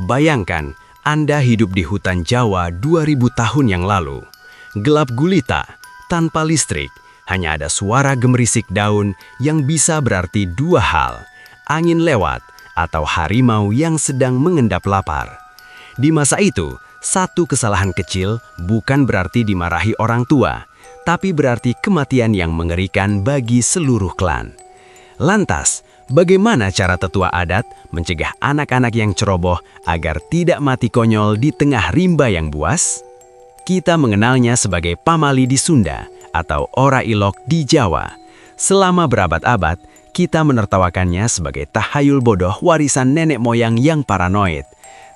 Bayangkan, Anda hidup di hutan Jawa 2000 tahun yang lalu. Gelap gulita, tanpa listrik, hanya ada suara gemerisik daun yang bisa berarti dua hal, angin lewat atau harimau yang sedang mengendap lapar. Di masa itu, satu kesalahan kecil bukan berarti dimarahi orang tua, tapi berarti kematian yang mengerikan bagi seluruh klan. Lantas, bagaimana cara tetua adat mencegah anak-anak yang ceroboh agar tidak mati konyol di tengah rimba yang buas? Kita mengenalnya sebagai pamali di Sunda atau ora ilok di Jawa. Selama berabad-abad, kita menertawakannya sebagai tahayul bodoh warisan nenek moyang yang paranoid.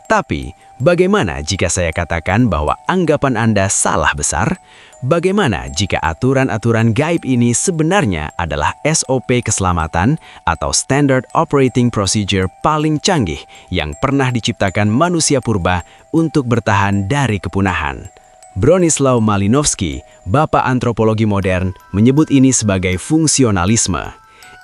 Tapi, bagaimana jika saya katakan bahwa anggapan Anda salah besar? Bagaimana jika aturan-aturan gaib ini sebenarnya adalah SOP keselamatan atau Standard Operating Procedure paling canggih yang pernah diciptakan manusia purba untuk bertahan dari kepunahan? Bronislaw Malinowski, bapak antropologi modern, menyebut ini sebagai fungsionalisme.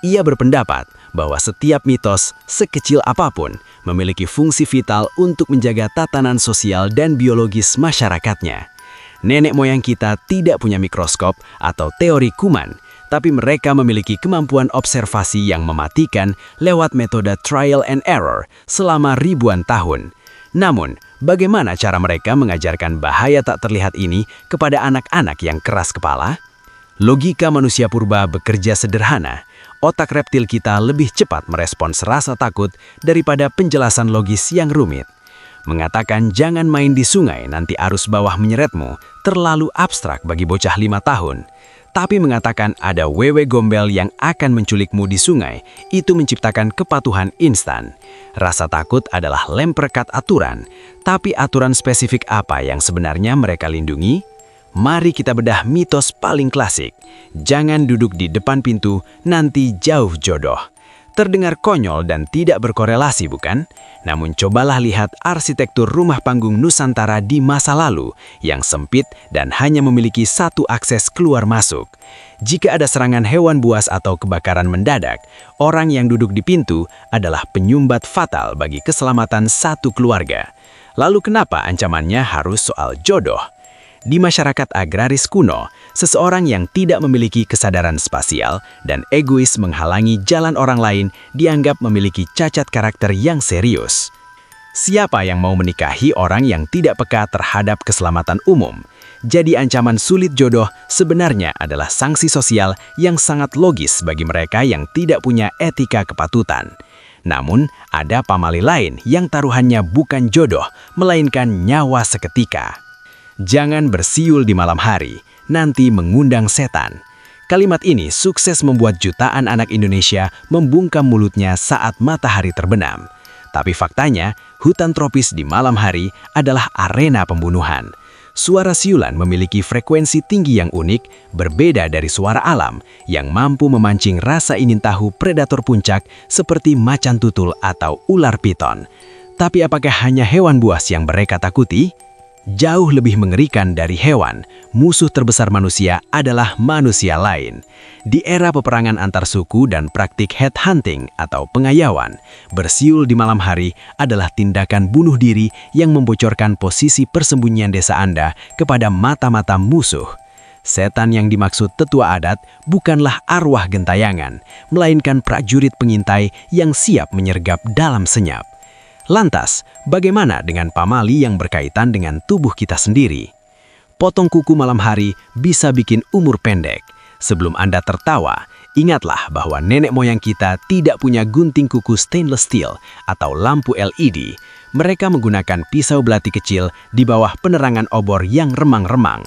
Ia berpendapat bahwa setiap mitos, sekecil apapun, memiliki fungsi vital untuk menjaga tatanan sosial dan biologis masyarakatnya. Nenek moyang kita tidak punya mikroskop atau teori kuman, tapi mereka memiliki kemampuan observasi yang mematikan lewat metode trial and error selama ribuan tahun. Namun, bagaimana cara mereka mengajarkan bahaya tak terlihat ini kepada anak-anak yang keras kepala? Logika manusia purba bekerja sederhana. Otak reptil kita lebih cepat merespons rasa takut daripada penjelasan logis yang rumit. Mengatakan jangan main di sungai nanti arus bawah menyeretmu terlalu abstrak bagi bocah 5 tahun. Tapi mengatakan ada wewe gombel yang akan menculikmu di sungai, itu menciptakan kepatuhan instan. Rasa takut adalah lem perekat aturan, tapi aturan spesifik apa yang sebenarnya mereka lindungi? Mari kita bedah mitos paling klasik. Jangan duduk di depan pintu, nanti jauh jodoh. Terdengar konyol dan tidak berkorelasi, bukan? Namun cobalah lihat arsitektur rumah panggung Nusantara di masa lalu yang sempit dan hanya memiliki satu akses keluar masuk. Jika ada serangan hewan buas atau kebakaran mendadak, orang yang duduk di pintu adalah penyumbat fatal bagi keselamatan satu keluarga. Lalu kenapa ancamannya harus soal jodoh? Di masyarakat agraris kuno, seseorang yang tidak memiliki kesadaran spasial dan egois menghalangi jalan orang lain dianggap memiliki cacat karakter yang serius. Siapa yang mau menikahi orang yang tidak peka terhadap keselamatan umum? Jadi ancaman sulit jodoh sebenarnya adalah sanksi sosial yang sangat logis bagi mereka yang tidak punya etika kepatutan. Namun, ada pamali lain yang taruhannya bukan jodoh, melainkan nyawa seketika. Jangan bersiul di malam hari, nanti mengundang setan. Kalimat ini sukses membuat jutaan anak Indonesia membungkam mulutnya saat matahari terbenam. Tapi faktanya, hutan tropis di malam hari adalah arena pembunuhan. Suara siulan memiliki frekuensi tinggi yang unik, berbeda dari suara alam, yang mampu memancing rasa ingin tahu predator puncak seperti macan tutul atau ular piton. Tapi apakah hanya hewan buas yang mereka takuti? Jauh lebih mengerikan dari hewan, musuh terbesar manusia adalah manusia lain. Di era peperangan antar suku dan praktik headhunting atau pengayauan, bersiul di malam hari adalah tindakan bunuh diri yang membocorkan posisi persembunyian desa Anda kepada mata-mata musuh. Setan yang dimaksud tetua adat bukanlah arwah gentayangan, melainkan prajurit pengintai yang siap menyergap dalam senyap. Lantas, bagaimana dengan pamali yang berkaitan dengan tubuh kita sendiri? Potong kuku malam hari bisa bikin umur pendek. Sebelum Anda tertawa, ingatlah bahwa nenek moyang kita tidak punya gunting kuku stainless steel atau lampu LED. Mereka menggunakan pisau belati kecil di bawah penerangan obor yang remang-remang.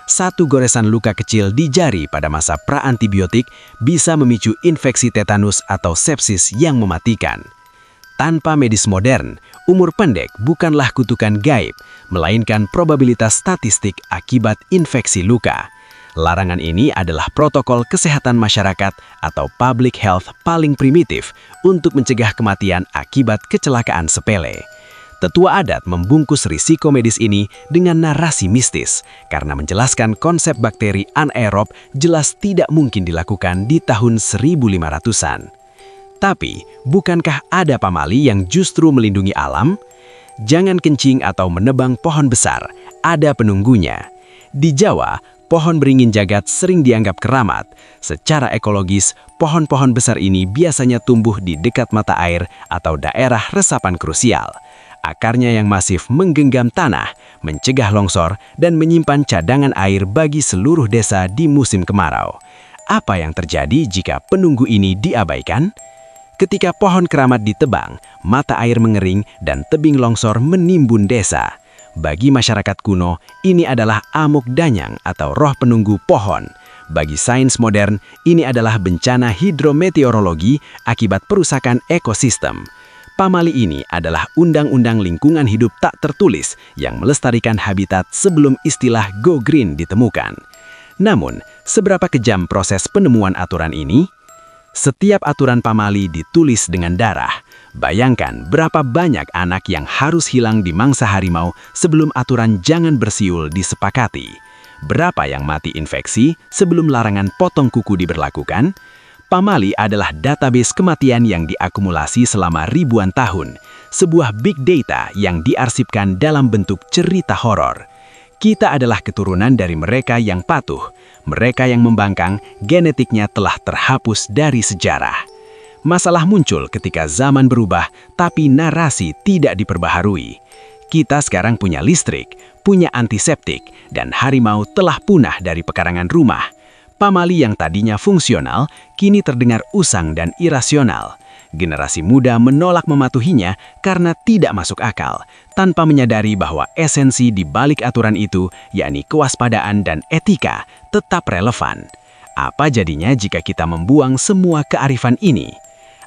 Satu goresan luka kecil di jari pada masa pra-antibiotik bisa memicu infeksi tetanus atau sepsis yang mematikan. Tanpa medis modern, umur pendek bukanlah kutukan gaib, melainkan probabilitas statistik akibat infeksi luka. Larangan ini adalah protokol kesehatan masyarakat atau public health paling primitif untuk mencegah kematian akibat kecelakaan sepele. Tetua adat membungkus risiko medis ini dengan narasi mistis, karena menjelaskan konsep bakteri anaerob jelas tidak mungkin dilakukan di tahun 1500-an. Tapi, bukankah ada pamali yang justru melindungi alam? Jangan kencing atau menebang pohon besar, ada penunggunya. Di Jawa, pohon beringin jagat sering dianggap keramat. Secara ekologis, pohon-pohon besar ini biasanya tumbuh di dekat mata air atau daerah resapan krusial. Akarnya yang masif menggenggam tanah, mencegah longsor, dan menyimpan cadangan air bagi seluruh desa di musim kemarau. Apa yang terjadi jika penunggu ini diabaikan? Ketika pohon keramat ditebang, mata air mengering dan tebing longsor menimbun desa. Bagi masyarakat kuno, ini adalah amuk danyang atau roh penunggu pohon. Bagi sains modern, ini adalah bencana hidrometeorologi akibat perusakan ekosistem. Pamali ini adalah undang-undang lingkungan hidup tak tertulis yang melestarikan habitat sebelum istilah Go Green ditemukan. Namun, seberapa kejam proses penemuan aturan ini? Setiap aturan pamali ditulis dengan darah. Bayangkan berapa banyak anak yang harus hilang di mangsa harimau sebelum aturan jangan bersiul disepakati. Berapa yang mati infeksi sebelum larangan potong kuku diberlakukan? Pamali adalah database kematian yang diakumulasi selama ribuan tahun. Sebuah big data yang diarsipkan dalam bentuk cerita horor. Kita adalah keturunan dari mereka yang patuh. Mereka yang membangkang, genetiknya telah terhapus dari sejarah. Masalah muncul ketika zaman berubah, tapi narasi tidak diperbaharui. Kita sekarang punya listrik, punya antiseptik, dan harimau telah punah dari pekarangan rumah. Pamali yang tadinya fungsional, kini terdengar usang dan irasional. Generasi muda menolak mematuhinya karena tidak masuk akal, tanpa menyadari bahwa esensi di balik aturan itu, yakni kewaspadaan dan etika, tetap relevan. Apa jadinya jika kita membuang semua kearifan ini?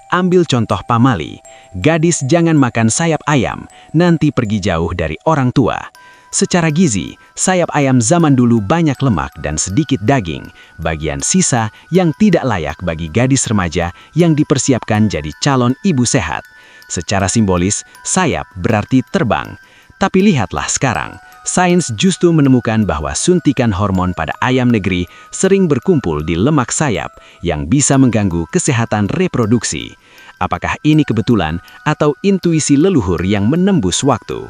Ambil contoh pamali, gadis jangan makan sayap ayam, nanti pergi jauh dari orang tua. Secara gizi, sayap ayam zaman dulu banyak lemak dan sedikit daging, bagian sisa yang tidak layak bagi gadis remaja yang dipersiapkan jadi calon ibu sehat. Secara simbolis, sayap berarti terbang. Tapi lihatlah sekarang, sains justru menemukan bahwa suntikan hormon pada ayam negeri sering berkumpul di lemak sayap yang bisa mengganggu kesehatan reproduksi. Apakah ini kebetulan atau intuisi leluhur yang menembus waktu?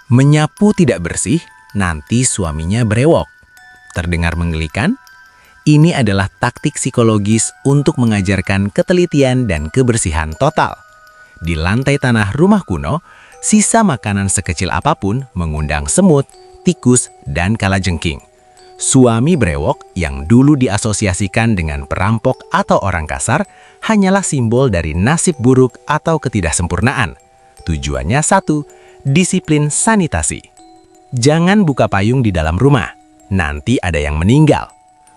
Menyapu tidak bersih, nanti suaminya brewok. Terdengar menggelikan? Ini adalah taktik psikologis untuk mengajarkan ketelitian dan kebersihan total. Di lantai tanah rumah kuno, sisa makanan sekecil apapun mengundang semut, tikus, dan kalajengking. Suami brewok yang dulu diasosiasikan dengan perampok atau orang kasar hanyalah simbol dari nasib buruk atau ketidaksempurnaan. Tujuannya satu, disiplin sanitasi. Jangan buka payung di dalam rumah, nanti ada yang meninggal.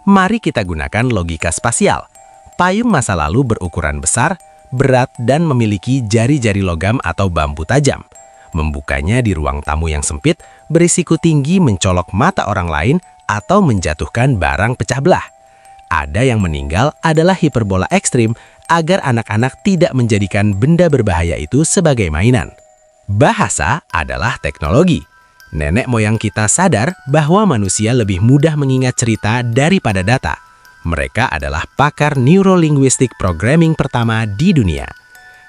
Mari kita gunakan logika spasial. Payung masa lalu berukuran besar, berat, dan memiliki jari-jari logam atau bambu tajam. Membukanya di ruang tamu yang sempit berisiko tinggi mencolok mata orang lain atau menjatuhkan barang pecah belah. Ada yang meninggal adalah hiperbola ekstrim agar anak-anak tidak menjadikan benda berbahaya itu sebagai mainan. Bahasa adalah teknologi. Nenek moyang kita sadar bahwa manusia lebih mudah mengingat cerita daripada data. Mereka adalah pakar neurolinguistik programming pertama di dunia.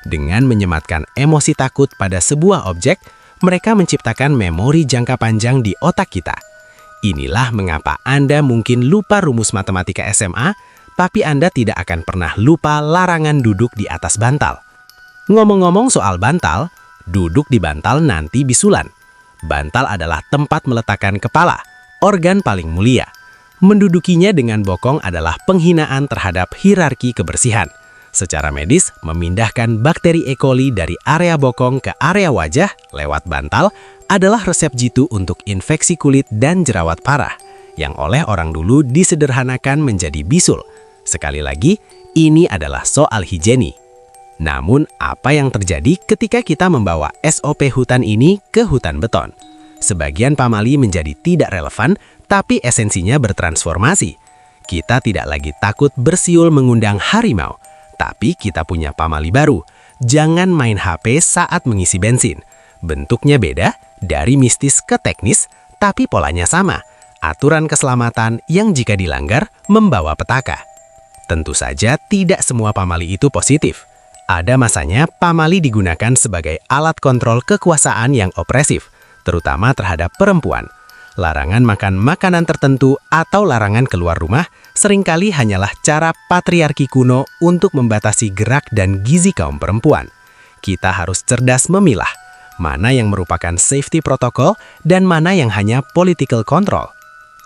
Dengan menyematkan emosi takut pada sebuah objek, mereka menciptakan memori jangka panjang di otak kita. Inilah mengapa Anda mungkin lupa rumus matematika SMA, tapi Anda tidak akan pernah lupa larangan duduk di atas bantal. Ngomong-ngomong soal bantal, duduk di bantal nanti bisulan. Bantal adalah tempat meletakkan kepala, organ paling mulia. Mendudukinya dengan bokong adalah penghinaan terhadap hierarki kebersihan. Secara medis, memindahkan bakteri E. coli dari area bokong ke area wajah lewat bantal adalah resep jitu untuk infeksi kulit dan jerawat parah, yang oleh orang dulu disederhanakan menjadi bisul. Sekali lagi, ini adalah soal higieni. Namun, apa yang terjadi ketika kita membawa SOP hutan ini ke hutan beton? Sebagian pamali menjadi tidak relevan, tapi esensinya bertransformasi. Kita tidak lagi takut bersiul mengundang harimau, tapi kita punya pamali baru. Jangan main HP saat mengisi bensin. Bentuknya beda, dari mistis ke teknis, tapi polanya sama. Aturan keselamatan yang jika dilanggar membawa petaka. Tentu saja tidak semua pamali itu positif. Ada masanya pamali digunakan sebagai alat kontrol kekuasaan yang opresif, terutama terhadap perempuan. Larangan makan makanan tertentu atau larangan keluar rumah seringkali hanyalah cara patriarki kuno untuk membatasi gerak dan gizi kaum perempuan. Kita harus cerdas memilah mana yang merupakan safety protokol dan mana yang hanya political control.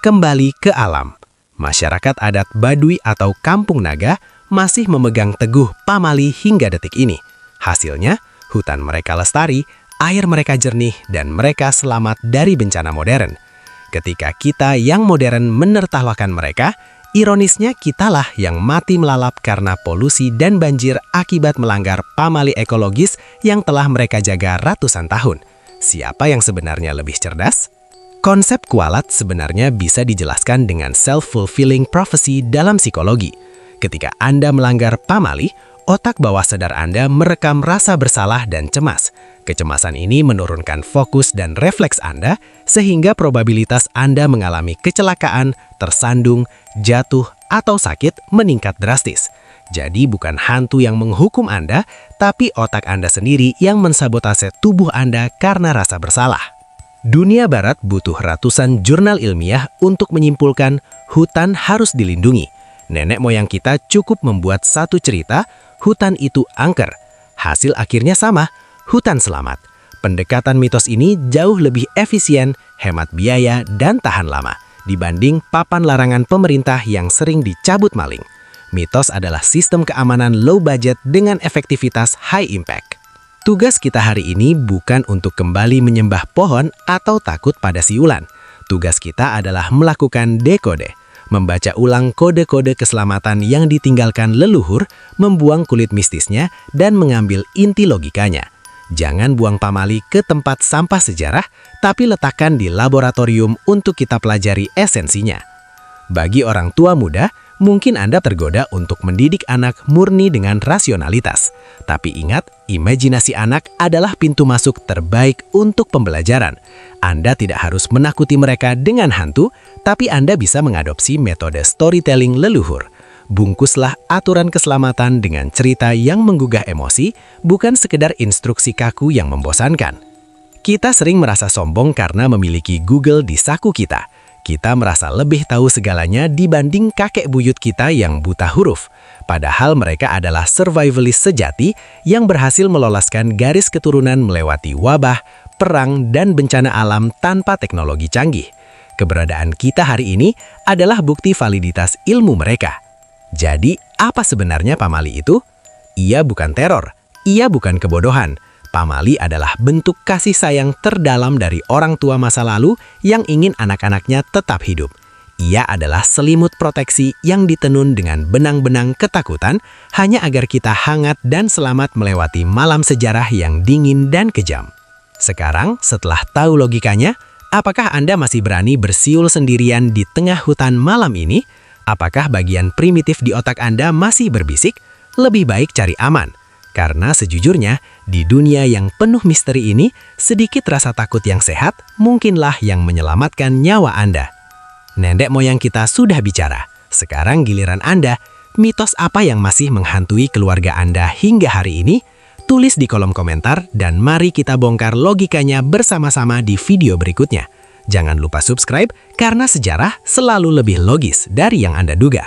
Kembali ke alam. Masyarakat adat Baduy atau Kampung Naga masih memegang teguh pamali hingga detik ini. Hasilnya, hutan mereka lestari, air mereka jernih, dan mereka selamat dari bencana modern. Ketika kita yang modern menertawakan mereka, ironisnya kitalah yang mati melalap karena polusi dan banjir akibat melanggar pamali ekologis yang telah mereka jaga ratusan tahun. Siapa yang sebenarnya lebih cerdas? Konsep kualat sebenarnya bisa dijelaskan dengan self-fulfilling prophecy dalam psikologi. Ketika Anda melanggar pamali, otak bawah sadar Anda merekam rasa bersalah dan cemas. Kecemasan ini menurunkan fokus dan refleks Anda, sehingga probabilitas Anda mengalami kecelakaan, tersandung, jatuh, atau sakit meningkat drastis. Jadi bukan hantu yang menghukum Anda, tapi otak Anda sendiri yang mensabotase tubuh Anda karena rasa bersalah. Dunia Barat butuh ratusan jurnal ilmiah untuk menyimpulkan hutan harus dilindungi. Nenek moyang kita cukup membuat satu cerita, hutan itu angker. Hasil akhirnya sama, hutan selamat. Pendekatan mitos ini jauh lebih efisien, hemat biaya, dan tahan lama dibanding papan larangan pemerintah yang sering dicabut maling. Mitos adalah sistem keamanan low budget dengan efektivitas high impact. Tugas kita hari ini bukan untuk kembali menyembah pohon atau takut pada siulan. Tugas kita adalah melakukan dekode, membaca ulang kode-kode keselamatan yang ditinggalkan leluhur, membuang kulit mistisnya, dan mengambil inti logikanya. Jangan buang pamali ke tempat sampah sejarah, tapi letakkan di laboratorium untuk kita pelajari esensinya. Bagi orang tua muda, mungkin Anda tergoda untuk mendidik anak murni dengan rasionalitas. Tapi ingat, imajinasi anak adalah pintu masuk terbaik untuk pembelajaran. Anda tidak harus menakuti mereka dengan hantu, tapi Anda bisa mengadopsi metode storytelling leluhur. Bungkuslah aturan keselamatan dengan cerita yang menggugah emosi, bukan sekedar instruksi kaku yang membosankan. Kita sering merasa sombong karena memiliki Google di saku kita. Kita merasa lebih tahu segalanya dibanding kakek buyut kita yang buta huruf. Padahal mereka adalah survivalist sejati yang berhasil meloloskan garis keturunan melewati wabah, perang, dan bencana alam tanpa teknologi canggih. Keberadaan kita hari ini adalah bukti validitas ilmu mereka. Jadi, apa sebenarnya pamali itu? Ia bukan teror, ia bukan kebodohan. Pamali adalah bentuk kasih sayang terdalam dari orang tua masa lalu yang ingin anak-anaknya tetap hidup. Ia adalah selimut proteksi yang ditenun dengan benang-benang ketakutan hanya agar kita hangat dan selamat melewati malam sejarah yang dingin dan kejam. Sekarang, setelah tahu logikanya, apakah Anda masih berani bersiul sendirian di tengah hutan malam ini? Apakah bagian primitif di otak Anda masih berbisik? Lebih baik cari aman. Karena sejujurnya, di dunia yang penuh misteri ini, sedikit rasa takut yang sehat mungkinlah yang menyelamatkan nyawa Anda. Nenek moyang kita sudah bicara. Sekarang giliran Anda. Mitos apa yang masih menghantui keluarga Anda hingga hari ini? Tulis di kolom komentar dan mari kita bongkar logikanya bersama-sama di video berikutnya. Jangan lupa subscribe karena sejarah selalu lebih logis dari yang Anda duga.